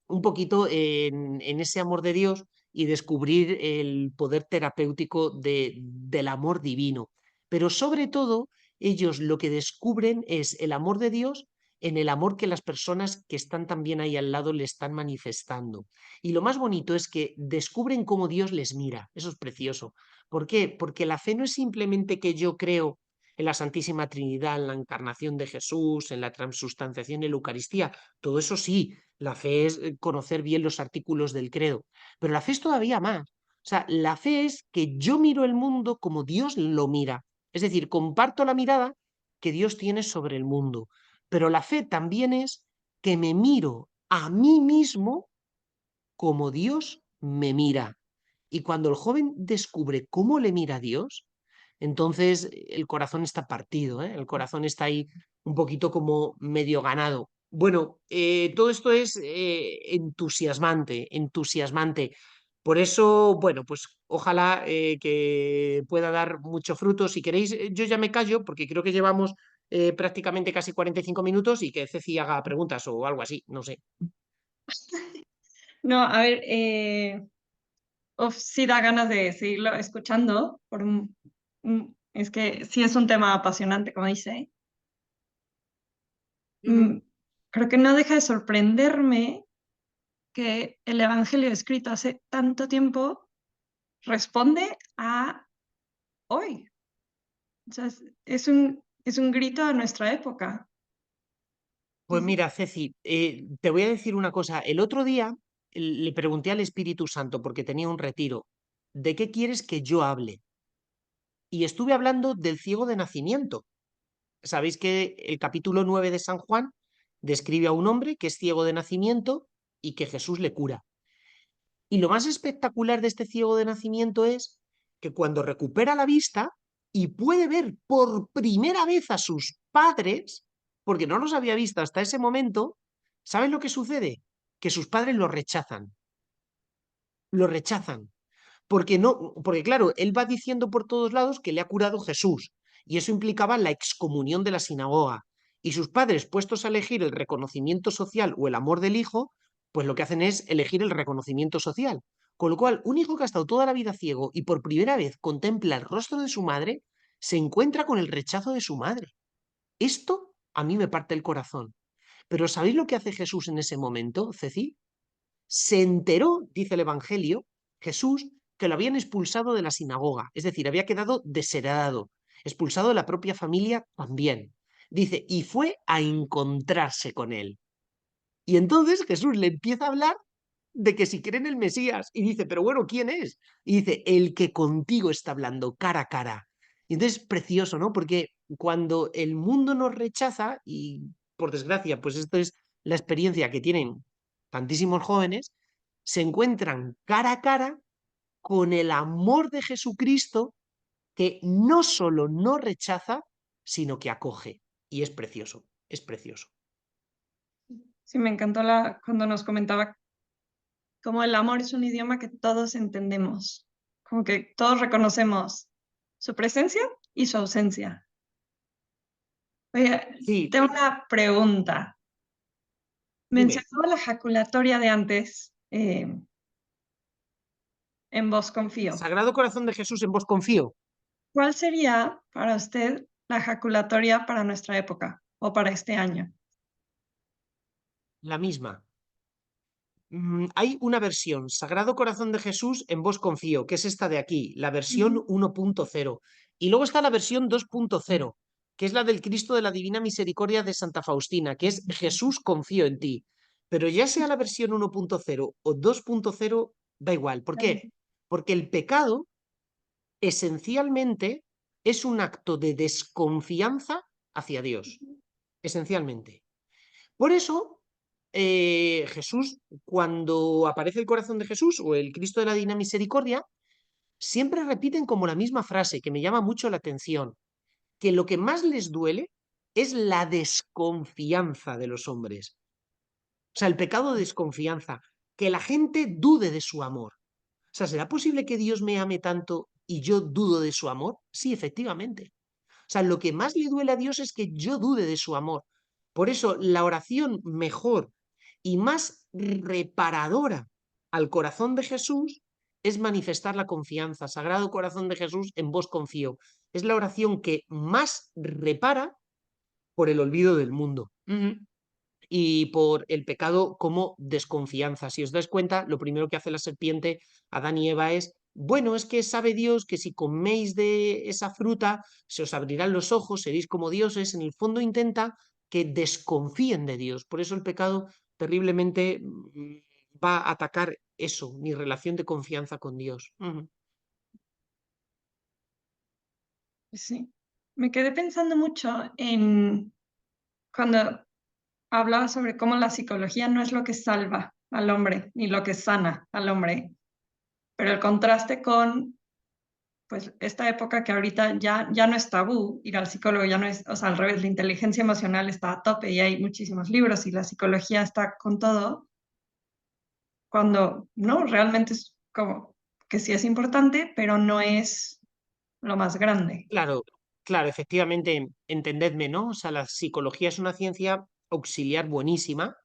Speaker 1: un poquito en ese amor de Dios y descubrir el poder terapéutico del amor divino. Pero sobre todo, ellos lo que descubren es el amor de Dios en el amor que las personas que están también ahí al lado le están manifestando. Y lo más bonito es que descubren cómo Dios les mira. Eso es precioso. ¿Por qué? Porque la fe no es simplemente que yo creo en la Santísima Trinidad, en la encarnación de Jesús, en la transubstanciación en la Eucaristía. Todo eso sí, la fe es conocer bien los artículos del credo, pero la fe es todavía más. O sea, la fe es que yo miro el mundo como Dios lo mira. Es decir, comparto la mirada que Dios tiene sobre el mundo. Pero la fe también es que me miro a mí mismo como Dios me mira. Y cuando el joven descubre cómo le mira a Dios, entonces el corazón está partido, ¿eh? El corazón está ahí un poquito como medio ganado. Bueno, todo esto es entusiasmante, entusiasmante. Por eso, bueno, pues ojalá que pueda dar mucho fruto. Si queréis, yo ya me callo porque creo que llevamos prácticamente casi 45 minutos y que Ceci haga preguntas o algo así, no sé.
Speaker 2: No, a ver, sí da ganas de seguirlo escuchando, es que sí es un tema apasionante, como dice.
Speaker 1: Ujú.
Speaker 2: Mm, Creo que no deja de sorprenderme que el evangelio escrito hace tanto tiempo responde a hoy. O sea, es un grito a nuestra época.
Speaker 1: Pues mira, Ceci, te voy a decir una cosa. El otro día le pregunté al Espíritu Santo, porque tenía un retiro, ¿de qué quieres que yo hable? Y estuve hablando del ciego de nacimiento. Sabéis que el capítulo 9 de San Juan describe a un hombre que es ciego de nacimiento y que Jesús le cura. Y lo más espectacular de este ciego de nacimiento es que cuando recupera la vista y puede ver por primera vez a sus padres, porque no los había visto hasta ese momento, ¿saben lo que sucede? Que sus padres lo rechazan. Lo rechazan. Porque no, porque claro, él va diciendo por todos lados que le ha curado Jesús, y eso implicaba la excomunión de la sinagoga. Y sus padres, puestos a elegir el reconocimiento social o el amor del hijo, pues lo que hacen es elegir el reconocimiento social. Con lo cual, un hijo que ha estado toda la vida ciego y por primera vez contempla el rostro de su madre, se encuentra con el rechazo de su madre. Esto a mí me parte el corazón. Pero ¿sabéis lo que hace Jesús en ese momento, Ceci? Se enteró, dice el Evangelio, Jesús, que lo habían expulsado de la sinagoga, es decir, había quedado desheredado, expulsado de la propia familia también. Dice, y fue a encontrarse con él. Y entonces Jesús le empieza a hablar de que si cree en el Mesías, y dice, pero bueno, ¿quién es? Y dice, el que contigo está hablando cara a cara. Y entonces precioso, ¿no? Porque cuando el mundo nos rechaza, y por desgracia, pues esto es la experiencia que tienen tantísimos jóvenes, se encuentran cara a cara con el amor de Jesucristo que no solo no rechaza, sino que acoge. Y es precioso, es precioso.
Speaker 2: Sí, me encantó cuando nos comentaba cómo el amor es un idioma que todos entendemos, como que todos reconocemos su presencia y su ausencia. Oye,
Speaker 1: Sí,
Speaker 2: tengo una pregunta.
Speaker 1: dime,
Speaker 2: Mencionaba la jaculatoria de antes, en Vos confío.
Speaker 1: Sagrado Corazón de Jesús, en vos confío.
Speaker 2: ¿Cuál sería para usted la jaculatoria para nuestra época o para este año?
Speaker 1: La misma. Hay una versión, Sagrado Corazón de Jesús, en vos confío, que es esta de aquí, la versión
Speaker 2: Ujú.
Speaker 1: 1.0. Y luego está la versión 2.0, que es la del Cristo de la Divina Misericordia de Santa Faustina, que es Jesús confío en ti. Pero ya sea la versión 1.0 o 2.0, da igual. ¿Por qué? Porque el pecado esencialmente es un acto de desconfianza hacia Dios, esencialmente. Por eso, Jesús, cuando aparece el corazón de Jesús o el Cristo de la Divina Misericordia, siempre repiten como la misma frase que me llama mucho la atención, que lo que más les duele es la desconfianza de los hombres. O sea, el pecado de desconfianza, que la gente dude de su amor. O sea, ¿será posible que Dios me ame tanto y yo dudo de su amor? Sí, efectivamente. O sea, lo que más le duele a Dios es que yo dude de su amor. Por eso, la oración mejor y más reparadora al corazón de Jesús es manifestar la confianza. Sagrado Corazón de Jesús, en vos confío. Es la oración que más repara por el olvido del mundo. Y por el pecado como desconfianza. Si os dais cuenta, lo primero que hace la serpiente, Adán y Eva, es, bueno, es que sabe Dios que si coméis de esa fruta, se os abrirán los ojos, seréis como dioses. En el fondo intenta que desconfíen de Dios. Por eso el pecado terriblemente va a atacar eso, mi relación de confianza con Dios.
Speaker 2: Sí. Me quedé pensando mucho en cuando hablaba sobre cómo la psicología no es lo que salva al hombre ni lo que sana al hombre, pero el contraste con pues esta época que ahorita ya no es tabú ir al psicólogo, ya no es, o sea, al revés, la inteligencia emocional está a tope y hay muchísimos libros y la psicología está con todo, cuando no, realmente es como que sí es importante, pero no es lo más grande.
Speaker 1: Claro, claro, efectivamente, entendedme, ¿no? O sea, la psicología es una ciencia auxiliar buenísima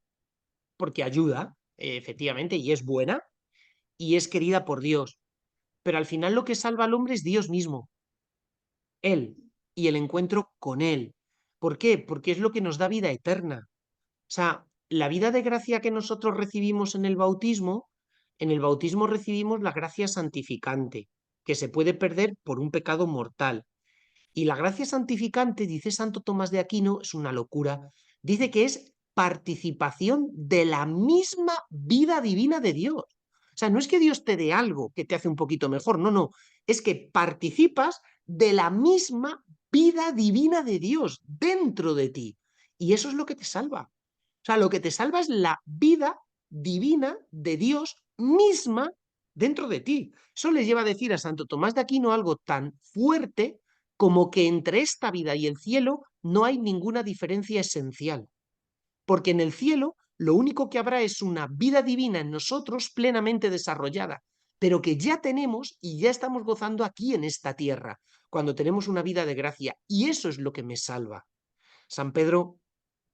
Speaker 1: porque ayuda, efectivamente, y es buena y es querida por Dios. Pero al final lo que salva al hombre es Dios mismo, Él y el encuentro con Él. ¿Por qué? Porque es lo que nos da vida eterna. O sea, la vida de gracia que nosotros recibimos en el bautismo recibimos la gracia santificante, que se puede perder por un pecado mortal. Y la gracia santificante, dice Santo Tomás de Aquino, es una locura, dice que es participación de la misma vida divina de Dios. O sea, no es que Dios te dé algo que te hace un poquito mejor, no, no, es que participas de la misma vida divina de Dios dentro de ti. Y eso es lo que te salva. O sea, lo que te salva es la vida divina de Dios misma dentro de ti. Eso le lleva a decir a Santo Tomás de Aquino algo tan fuerte como que entre esta vida y el cielo no hay ninguna diferencia esencial, porque en el cielo lo único que habrá es una vida divina en nosotros plenamente desarrollada, pero que ya tenemos y ya estamos gozando aquí en esta tierra, cuando tenemos una vida de gracia, y eso es lo que me salva. San Pedro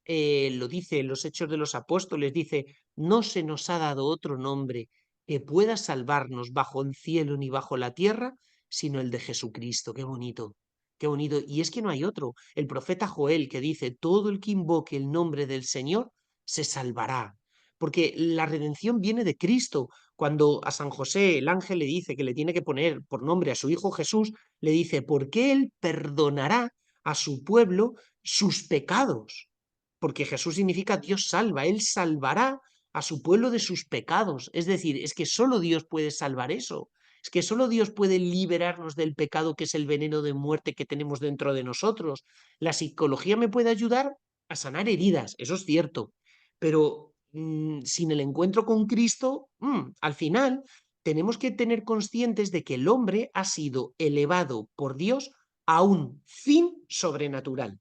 Speaker 1: lo dice en los Hechos de los Apóstoles, dice, no se nos ha dado otro nombre que pueda salvarnos bajo el cielo ni bajo la tierra, sino el de Jesucristo. Qué bonito, qué bonito. Y es que no hay otro. El profeta Joel que dice, todo el que invoque el nombre del Señor se salvará. Porque la redención viene de Cristo. Cuando a San José el ángel le dice que le tiene que poner por nombre a su hijo Jesús, le dice, porque él perdonará a su pueblo sus pecados, porque Jesús significa Dios salva, Él salvará a su pueblo de sus pecados. Es decir, es que solo Dios puede salvar eso. Es que solo Dios puede liberarnos del pecado que es el veneno de muerte que tenemos dentro de nosotros. La psicología me puede ayudar a sanar heridas, eso es cierto, pero sin el encuentro con Cristo, al final tenemos que tener conscientes de que el hombre ha sido elevado por Dios a un fin sobrenatural.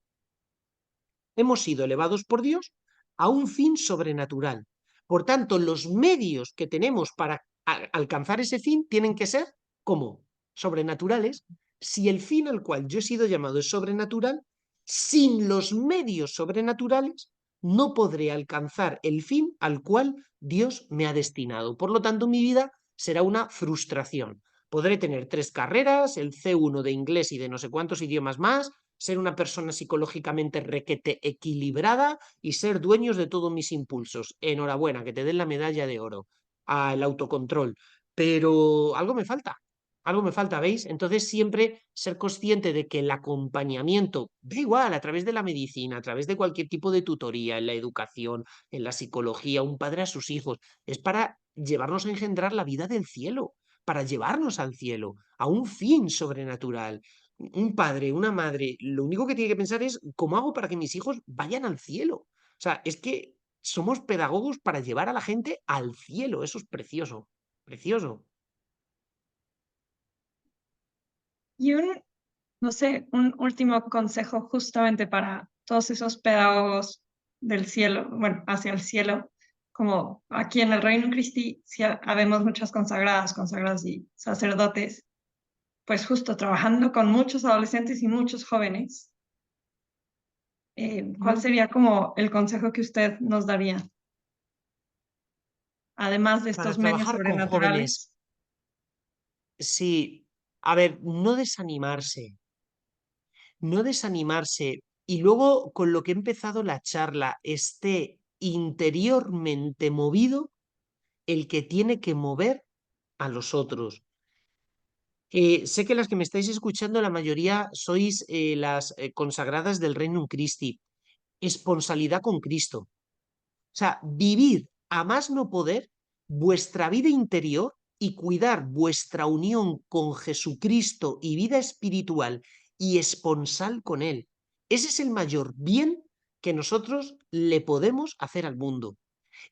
Speaker 1: Hemos sido elevados por Dios a un fin sobrenatural. Por tanto, los medios que tenemos para alcanzar ese fin tienen que ser como sobrenaturales. Si el fin al cual yo he sido llamado es sobrenatural, sin los medios sobrenaturales no podré alcanzar el fin al cual Dios me ha destinado. Por lo tanto, mi vida será una frustración. Podré tener 3 carreras, el C1 de inglés y de no sé cuántos idiomas más, ser una persona psicológicamente requete equilibrada y ser dueños de todos mis impulsos. Enhorabuena, que te den la medalla de oro al autocontrol. Pero algo me falta, ¿veis? Entonces siempre ser consciente de que el acompañamiento, da igual, a través de la medicina, a través de cualquier tipo de tutoría, en la educación, en la psicología, un padre a sus hijos, es para llevarnos a engendrar la vida del cielo, para llevarnos al cielo, a un fin sobrenatural. Un padre, una madre, lo único que tiene que pensar es cómo hago para que mis hijos vayan al cielo. O sea, es que somos pedagogos para llevar a la gente al cielo. Eso es precioso, precioso.
Speaker 2: Y no sé, un último consejo justamente para todos esos pedagogos del cielo, bueno, hacia el cielo, como aquí en el Reino Christi, sí habemos muchas consagradas, consagrados y sacerdotes, pues justo trabajando con muchos adolescentes y muchos jóvenes. ¿Cuál sería como el consejo que usted nos daría? Además de
Speaker 1: Para
Speaker 2: estos medios
Speaker 1: trabajar con jóvenes,
Speaker 2: sobrenaturales.
Speaker 1: sí, a ver, no desanimarse. Y luego, con lo que he empezado la charla, esté interiormente movido el que tiene que mover a los otros. Sé que las que me estáis escuchando, la mayoría sois las consagradas del Reino Christi. Esponsalidad con Cristo. O sea, vivir a más no poder vuestra vida interior y cuidar vuestra unión con Jesucristo y vida espiritual y esponsal con Él. Ese es el mayor bien que nosotros le podemos hacer al mundo.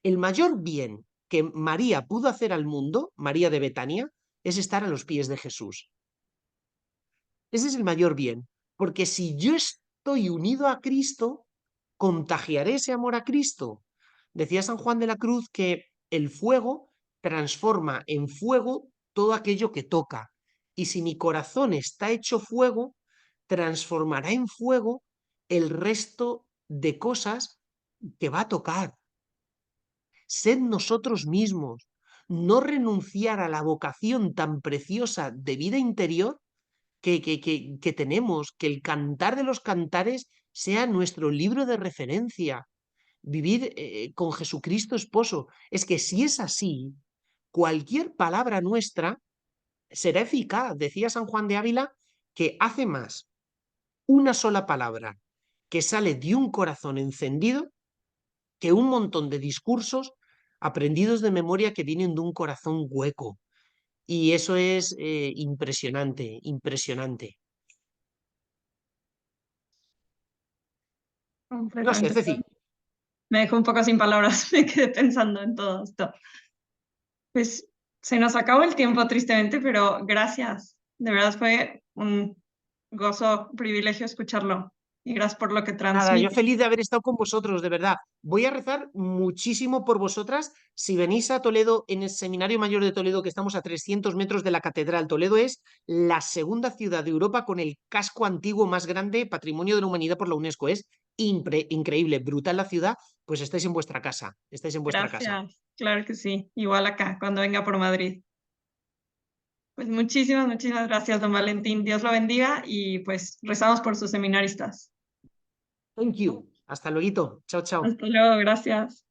Speaker 1: El mayor bien que María pudo hacer al mundo, María de Betania, es estar a los pies de Jesús. Ese es el mayor bien, porque si yo estoy unido a Cristo, contagiaré ese amor a Cristo. Decía San Juan de la Cruz que el fuego transforma en fuego todo aquello que toca. Y si mi corazón está hecho fuego, transformará en fuego el resto de cosas que va a tocar. Sed nosotros mismos, no renunciar a la vocación tan preciosa de vida interior que tenemos, que el cantar de los cantares sea nuestro libro de referencia, vivir con Jesucristo esposo. Es que si es así, cualquier palabra nuestra será eficaz. Decía San Juan de Ávila que hace más una sola palabra que sale de un corazón encendido que un montón de discursos aprendidos de memoria que vienen de un corazón hueco. Y eso es impresionante, impresionante. No sé,
Speaker 2: Completamente.
Speaker 1: Ceci.
Speaker 2: Me dejó un poco sin palabras, me quedé pensando en todo esto. Pues se nos acabó el tiempo tristemente, pero gracias. De verdad fue un gozo, privilegio escucharlo. Y gracias por lo que
Speaker 1: Nada, yo
Speaker 2: transmite.
Speaker 1: feliz de haber estado con vosotros, de verdad. Voy a rezar muchísimo por vosotras. Si venís a Toledo, en el Seminario Mayor de Toledo, que estamos a 300 metros de la Catedral, Toledo es la segunda ciudad de Europa con el casco antiguo más grande, Patrimonio de la Humanidad por la UNESCO. Es increíble, brutal la ciudad. Pues estáis en vuestra casa, estáis en vuestra casa.
Speaker 2: Gracias. Claro que sí. Igual acá, cuando venga por Madrid. Pues muchísimas, muchísimas gracias, don Valentín. Dios lo bendiga y pues rezamos por sus seminaristas.
Speaker 1: Thank you. Hasta luego. Chao, chao.
Speaker 2: Hasta luego, gracias.